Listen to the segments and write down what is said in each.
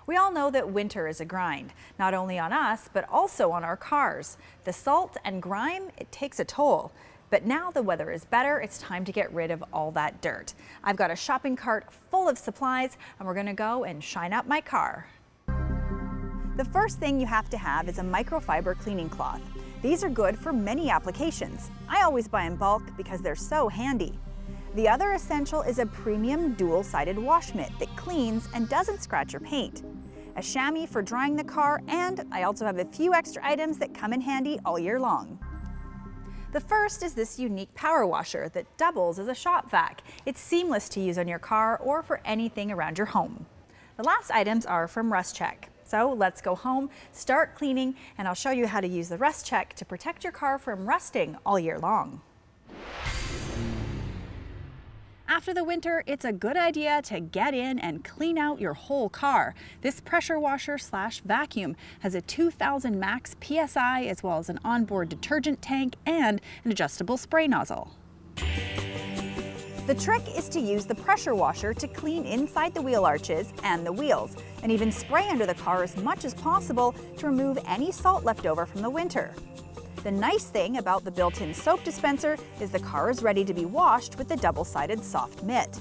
We all know that winter is a grind, not only on us, but also on our cars. The salt and grime, it takes a toll. But now the weather is better, it's time to get rid of all that dirt. I've got a shopping cart full of supplies, and we're gonna go and shine up my car. The first thing you have to have is a microfiber cleaning cloth. These are good for many applications. I always buy in bulk because they're so handy. The other essential is a premium dual-sided wash mitt that cleans and doesn't scratch your paint. A chamois for drying the car, and I also have a few extra items that come in handy all year long. The first is this unique power washer that doubles as a shop vac. It's seamless to use on your car or for anything around your home. The last items are from Rust Check. So let's go home, start cleaning, and I'll show you how to use the Rust Check to protect your car from rusting all year long. After the winter, it's a good idea to get in and clean out your whole car. This pressure washer / vacuum has a 2000 max PSI as well as an onboard detergent tank and an adjustable spray nozzle. The trick is to use the pressure washer to clean inside the wheel arches and the wheels, and even spray under the car as much as possible to remove any salt left over from the winter. The nice thing about the built-in soap dispenser is the car is ready to be washed with the double-sided soft mitt.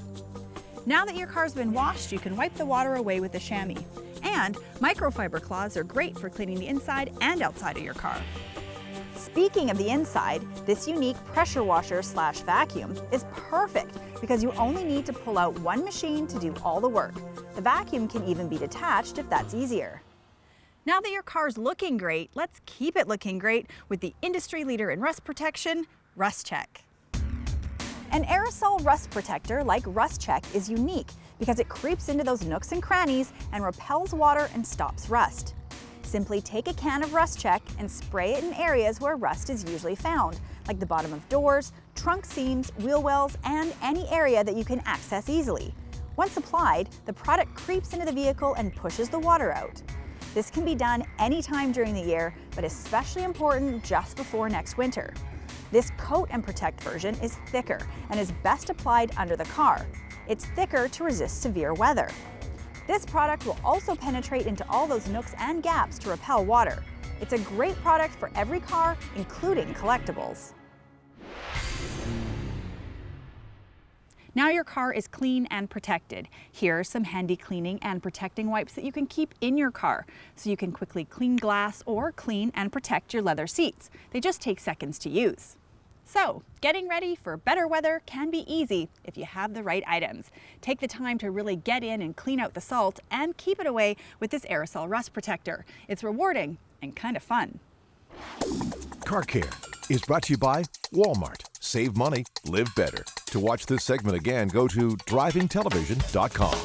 Now that your car's been washed, you can wipe the water away with the chamois. And microfiber cloths are great for cleaning the inside and outside of your car. Speaking of the inside, this unique pressure washer / vacuum is perfect because you only need to pull out one machine to do all the work. The vacuum can even be detached if that's easier. Now that your car's looking great, let's keep it looking great with the industry leader in rust protection, Rust Check. An aerosol rust protector like Rust Check is unique because it creeps into those nooks and crannies and repels water and stops rust. Simply take a can of Rust Check and spray it in areas where rust is usually found, like the bottom of doors, trunk seams, wheel wells, and any area that you can access easily. Once applied, the product creeps into the vehicle and pushes the water out. This can be done anytime during the year, but especially important just before next winter. This Coat and Protect version is thicker and is best applied under the car. It's thicker to resist severe weather. This product will also penetrate into all those nooks and gaps to repel water. It's a great product for every car, including collectibles. Now your car is clean and protected. Here are some handy cleaning and protecting wipes that you can keep in your car so you can quickly clean glass or clean and protect your leather seats. They just take seconds to use. So, getting ready for better weather can be easy if you have the right items. Take the time to really get in and clean out the salt and keep it away with this aerosol rust protector. It's rewarding and kind of fun. Car Care is brought to you by Walmart. Save money, live better. To watch this segment again, go to drivingtelevision.com.